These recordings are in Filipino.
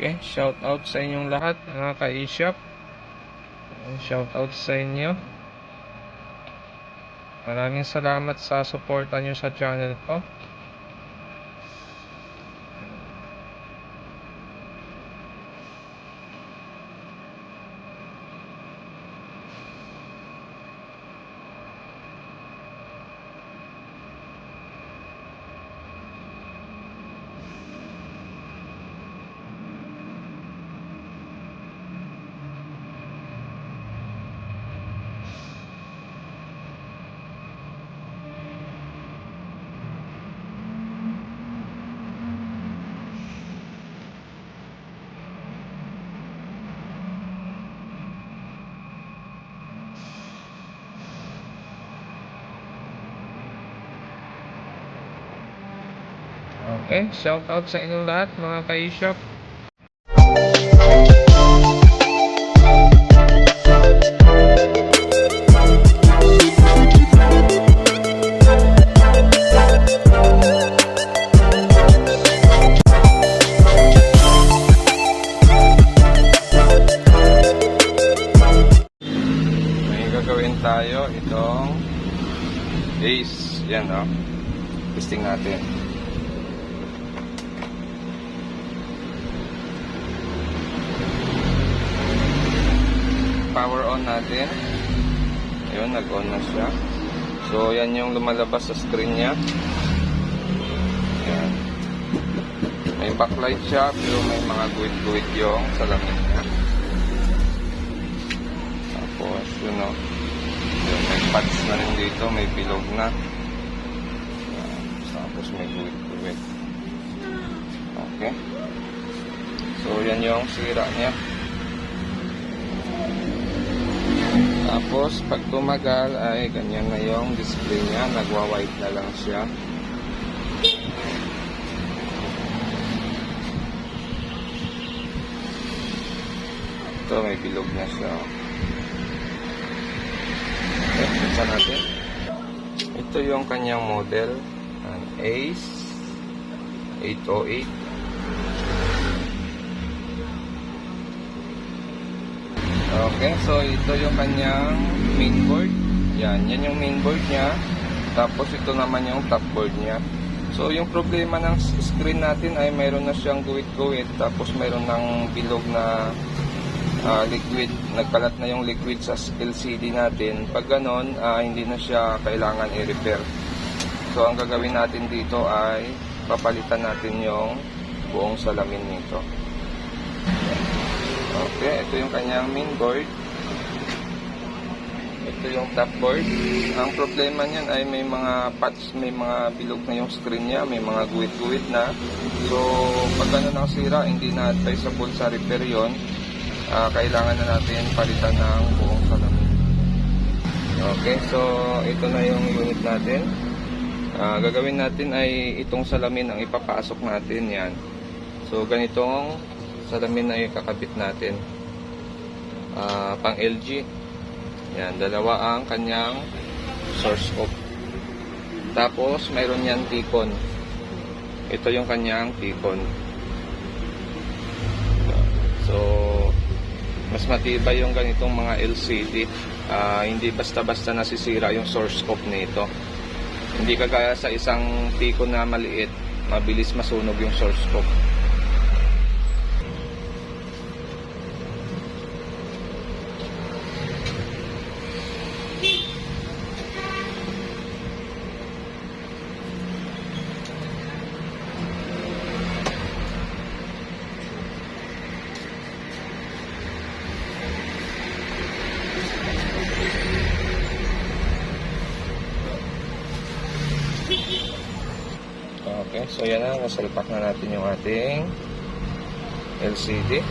Okay, shout out sa inyong lahat mga ka-e-shop. Shout out sa inyo. Maraming salamat sa suporta nyo sa channel ko. Okay, shout out sa inyong lahat mga ka-e-shop. May gagawin tayo itong Ace. Yan o. Testing natin. Power on natin. Ayun, nag-on na siya. So, yan yung lumalabas sa screen niya. Ayan. May backlight siya, pero may mga guwit-guwit yung salamin niya. Tapos, yun o. May pads na rin dito, may bilog na. Ayan. Tapos, may guwit-guwit. Okay. So, yan yung sira niya. Tapos, pag tumagal ay ganyan na yung display niya. Nagwa-white na lang siya. Ito, may bilog na siya. Okay, pinsa natin. Ito yung kanyang model. An Ace 808. Okay, so ito yung kanyang mainboard. Yan yung mainboard niya. Tapos ito naman yung topboard niya. So yung problema ng screen natin ay mayroon na siyang guwit-guwit. Tapos mayroon ng bilog na liquid. Nagkalat na yung liquid sa LCD natin. Pag ganon, hindi na siya kailangan i-repair. So ang gagawin natin dito ay papalitan natin yung buong salamin nito. Okay, ito yung kanyang mainboard. Ito yung topboard. Ang problema niyan ay may mga patch, may mga bilog na yung screen niya, may mga guwit-guwit na. So, pag ano nang sira, hindi na advisable sa repair yun. Kailangan na natin palitan ng buong salamin. Okay, so ito na yung unit natin. Gagawin natin ay itong salamin ang ipapasok natin. Yan. So, ganitong salamin na ikakabit natin. Pang LG. Yan, dalawa ang kanyang source scope. Tapos mayroon yan T-con. Ito yung kanyang T-con. So mas matibay yung ganitong mga LCD. Hindi basta-basta nasisira yung source scope nito. Hindi kagaya sa isang T-con na maliit, mabilis masunog yung source scope. Okay, so yan na, nasalpak na natin yung ating LCD.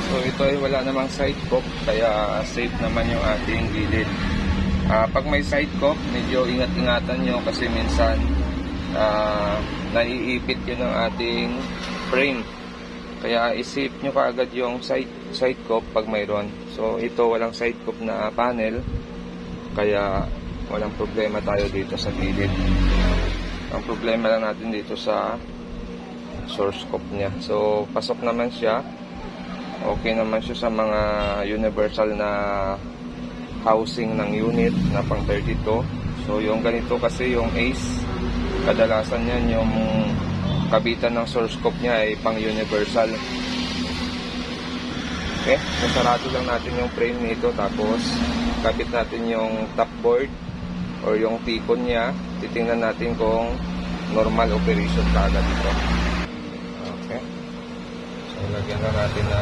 So ito ay wala namang side cock, kaya safe naman yung ating gilid. Pag may side cock, medyo ingat-ingatan nyo kasi minsan naiipit yun ang ating frame. Kaya isip nyo kaagad yung side cock pag mayroon. So ito walang side cock na panel, kaya Walang problema tayo dito sa gilid. Ang problema lang natin dito sa source scope niya. So, pasok naman siya. Okay naman siya sa mga universal na housing ng unit na pang 32. So, yung ganito kasi yung ACE, kadalasan yan yung kabitan ng source scope niya ay pang universal. Okay, so sarado lang natin yung frame nito, tapos kabit natin yung top board or yung tikon niya. Titingnan natin kung normal operation kagad ito. Okay, so lagyan na natin na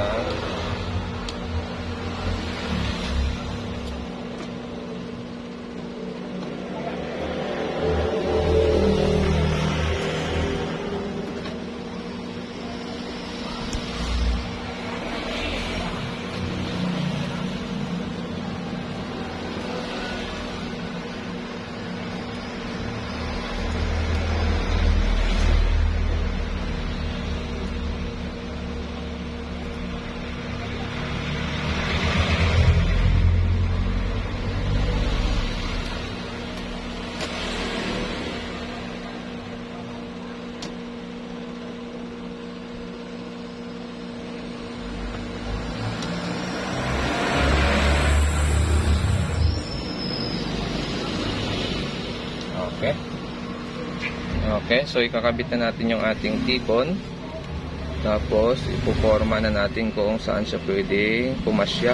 okay. Okay, so ikakabit na natin yung ating tikon. Tapos ipoforma na natin kung saan siya pwede pumasya.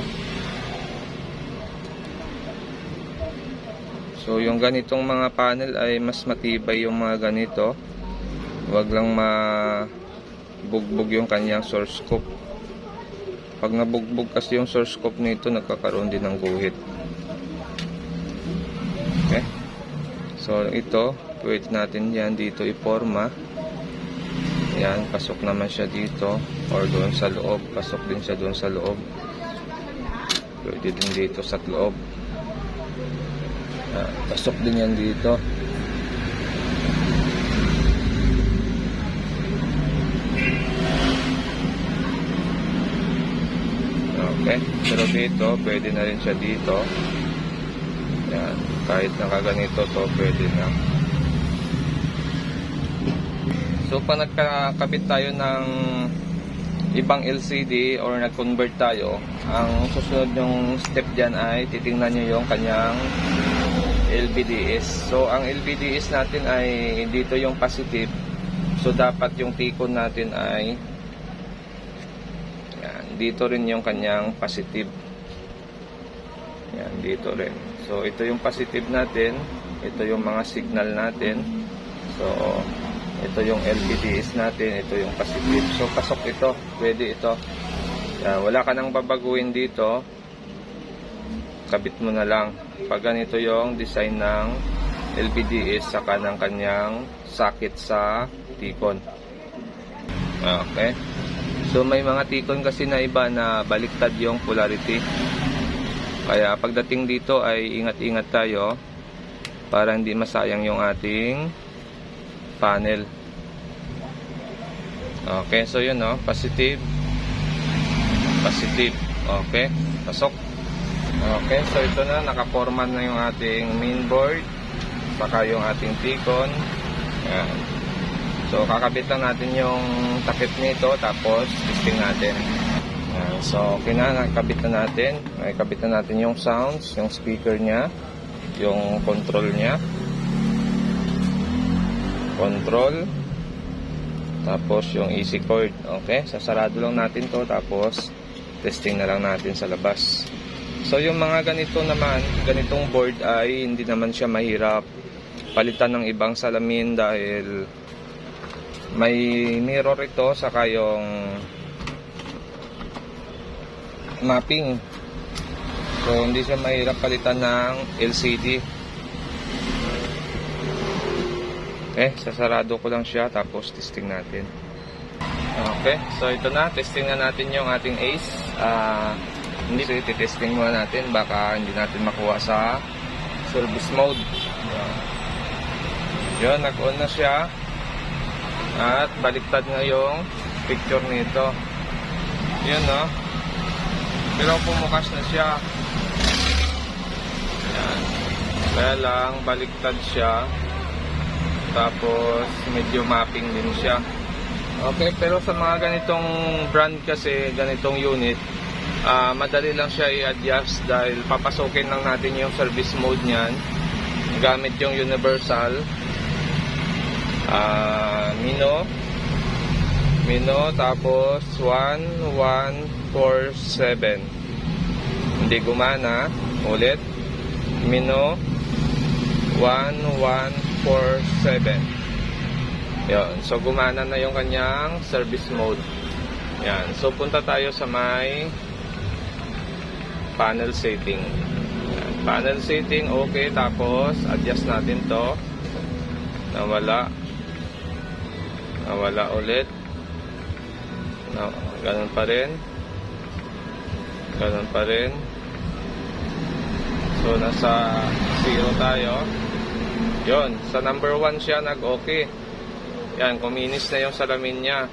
So yung ganitong mga panel ay mas matibay yung mga ganito. Huwag lang mabugbog yung kanyang source scope. Pag nabugbog kasi yung source scope nito, nagkakaroon din ng guhit. Okay. So ito, pwede natin yan dito iporma. Yan, pasok naman siya dito or doon sa loob. Pasok din siya doon sa loob. Pwede din dito sa loob. Yan, pasok din yan dito. Okay, pero dito, pwede na rin siya dito. Yan, kahit nakaganito to, pwede na. So, pag nagkakabit tayo ng ibang LCD or nag-convert tayo, ang susunod yung step dyan ay titingnan nyo yung kanyang LVDS. So, ang LVDS natin ay dito yung positive. So, dapat yung tikon natin ay yan, dito rin yung kanyang positive. Yan, dito rin. So, ito yung positive natin. Ito yung mga signal natin. So, ito yung LVDS natin, ito yung positive. So, pasok ito. Pwede ito. Yan, wala ka nang babaguhin dito. Kabit mo na lang. Pag ganito yung design ng LVDS saka ng kanyang socket sa tikon. Okay. So, may mga tikon kasi na iba na baliktad yung polarity. Kaya, pagdating dito ay ingat-ingat tayo para hindi masayang yung ating panel. Okay, so yun, no, positive, positive. Okay, pasok. Okay, so ito na, nakaporma na yung ating mainboard saka yung ating tikon. Yan. So kakabit lang natin yung takip nito, tapos testing natin. Yan. So okay na, nakabit na natin. Nakabit na natin yung sounds, yung speaker nya, yung control nya, control, tapos yung easy cord. Okay, sasarado lang natin to, tapos testing na lang natin sa labas. So yung mga ganito naman, ganitong board ay hindi naman siya mahirap palitan ng ibang salamin dahil may mirror ito, saka yung mapping. So hindi siya mahirap palitan ng LCD. Okay, sasarado ko lang siya, tapos testing natin. Okay, so ito na, testing na natin yung ating ACE. Hindi, so ititesting muna natin, baka hindi natin makuha sa service mode. Yun, nag-on na siya. At baliktad na yung picture nito. Yun, no? Pero pumukas na siya. Ayan. Kaya lang baliktad siya, tapos medyo mapping din siya. Okay, pero sa mga ganitong brand kasi, ganitong unit, madali lang siya i-adjust dahil papasokin lang natin yung service mode niyan gamit yung universal Mino, tapos 1147. Hindi gumana. Ulit, Mino 1147. Yan. So gumana na yung kanyang service mode. Yan. So punta tayo sa may panel setting. Yan. Panel setting, okay. Tapos adjust natin to. Nawala ulit. No, ganun pa rin. So nasa 0 tayo. Yon, sa number 1 siya nag-okay. Yan, kuminis na yung salamin niya.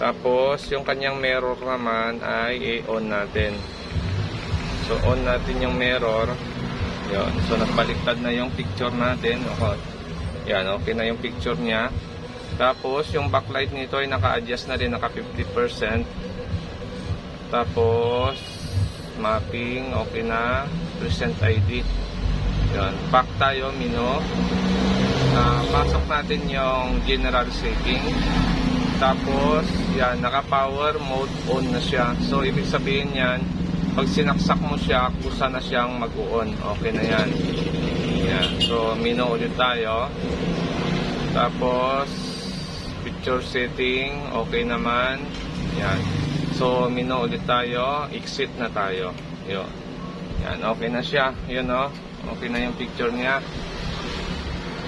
Tapos yung kanyang mirror naman ay i-on natin. So on natin yung mirror. Yon, so nagbaliktad na yung picture natin. Okay. Yan, okay na yung picture niya. Tapos yung backlight nito ay naka-adjust na rin, naka 50%. Tapos mapping, okay na. Present ID. Yan, back tayo, Mino. Pasok natin yung general setting. Tapos yan, naka power mode on na siya. So ibig sabihin yan, pag sinaksak mo siya, kusa na siyang mag-on. Okay na yan. Yan. So Mino ulit tayo. Tapos picture setting, okay naman. Yan. So Mino ulit tayo, exit na tayo. Yun. Yan, okay na siya. Yun, oh. Okay na yung picture niya.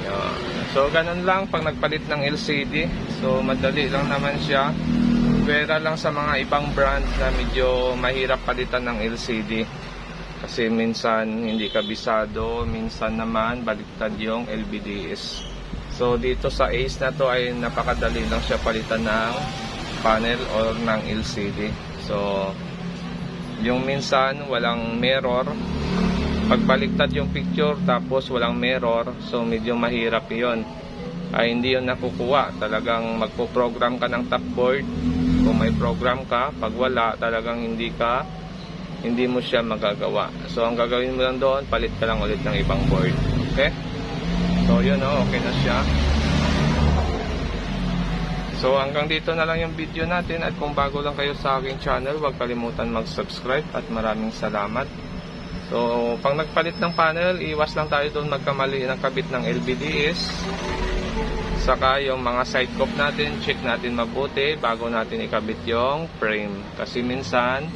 Yun. So ganun lang pag nagpalit ng LCD. So madali lang naman siya. Pwera lang sa mga ibang brand na medyo mahirap palitan ng LCD. Kasi minsan hindi kabisado, minsan naman baliktad yung LVDS. So dito sa Ace na to ay napakadali lang siya palitan ng panel or ng LCD. So yung minsan walang mirror, pagbaliktad yung picture tapos walang mirror, so medyo mahirap yon. Ay hindi yun nakukuha. Talagang magpo-program ka ng top board kung may program ka. Pag wala, talagang hindi mo siya magagawa. So ang gagawin mo lang doon, palit ka lang ulit ng ibang board. Okay? So yun, oh, okay na siya. So hanggang dito na lang yung video natin, at kung bago lang kayo sa aking channel, huwag kalimutan mag-subscribe, at maraming salamat. So pag nagpalit ng panel, iwas lang tayo doon magkamali ng kabit ng LVDS. Saka yung mga side cup natin, check natin mabuti bago natin ikabit yung frame. Kasi minsan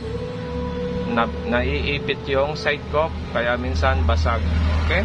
naiipit yung side cup, kaya minsan basag. Okay?